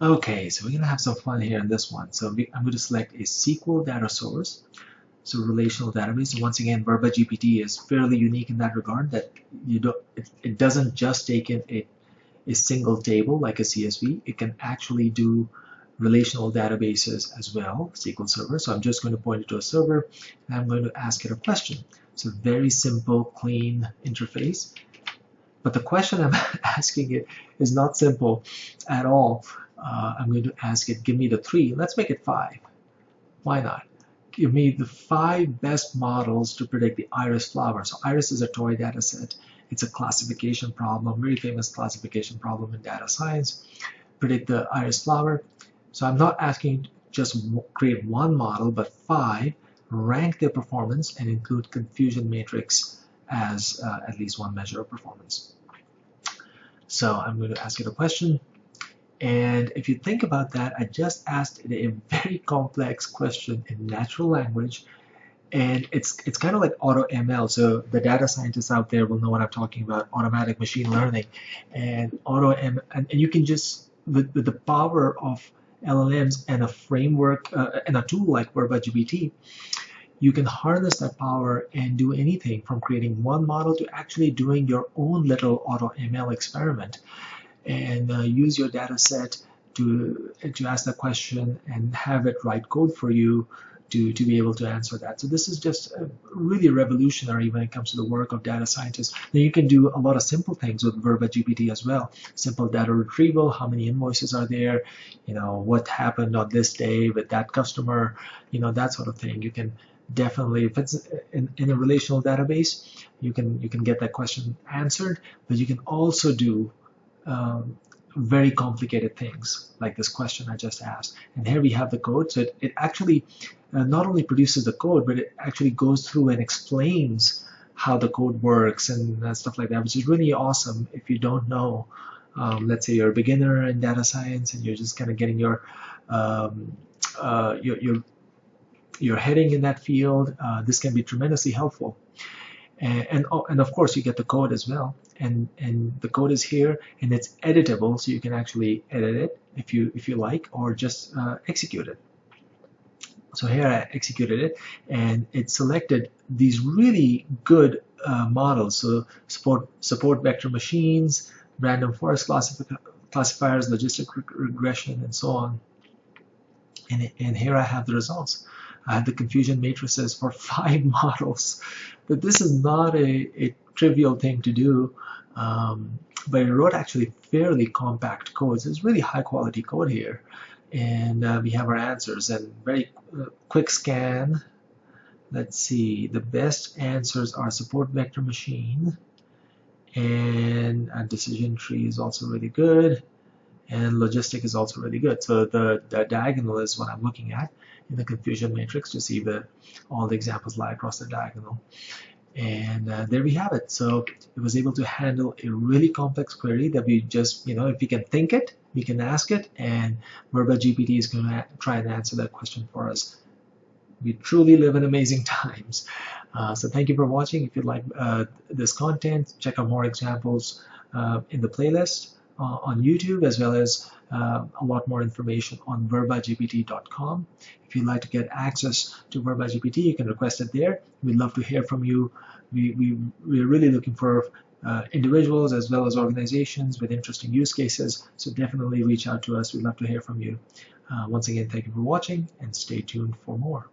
Okay, so we're going to have some fun here in this one. So I'm going to select a SQL data source, so relational database. And once again, VerbaGPT is fairly unique in that regard that it doesn't just take in a single table like a CSV. It can actually do relational databases as well, SQL Server. So I'm just going to point it to a server, and I'm going to ask it a question. So very simple, clean interface. But the question I'm asking it is not simple at all. I'm going to ask it, give me the 3. Let's make it 5. Why not? Give me the 5 best models to predict the iris flower. So iris is a toy data set. It's a classification problem, very famous classification problem in data science. Predict the iris flower. So I'm not asking just create one model, but 5, rank their performance, and include confusion matrix as at least one measure of performance. So I'm going to ask it a question. And if you think about that, I just asked it a very complex question in natural language. And it's kind of like auto ML. So the data scientists out there will know what I'm talking about, automatic machine learning. And auto ML, and you can just, with the power of LLMs and a framework and a tool like VerbaGPT, you can harness that power and do anything from creating one model to actually doing your own little auto ML experiment, and use your data set to ask that question and have it write code for you to be able to answer that. So this is just really revolutionary when it comes to the work of data scientists. Now you can do a lot of simple things with VerbaGPT as well. Simple data retrieval, how many invoices are there, what happened on this day with that customer, that sort of thing. You can definitely, if it's in a relational database, you can get that question answered, but you can also do very complicated things like this question I just asked. And here we have the code. So it actually not only produces the code, but it actually goes through and explains how the code works and stuff like that, which is really awesome if you don't know. Let's say you're a beginner in data science and you're just kind of getting your heading in that field. This can be tremendously helpful. And of course you get the code as well, and the code is here and it's editable, so you can actually edit it if you like, or just execute it. So here I executed it, and it selected these really good models. So support vector machines, random forest classifiers, logistic regression, and so on. And here I have the results. I have the confusion matrices for 5 models. But this is not a trivial thing to do. But I wrote actually fairly compact codes. It's really high quality code here. And we have our answers, and very quick scan. Let's see, the best answers are support vector machine, and a decision tree is also really good, and logistic is also really good. So the diagonal is what I'm looking at in the confusion matrix to see all the examples lie across the diagonal. And there we have it. So it was able to handle a really complex query that we just, if we can think it, we can ask it, and VerbaGPT is going to try and answer that question for us. We truly live in amazing times. So thank you for watching. If you like this content, check out more examples in the playlist on YouTube, as well as a lot more information on verbagpt.com. If you'd like to get access to VerbaGPT, you can request it there. We'd love to hear from you. We're really looking for individuals as well as organizations with interesting use cases, so definitely reach out to us. We'd love to hear from you. Once again, thank you for watching, and stay tuned for more.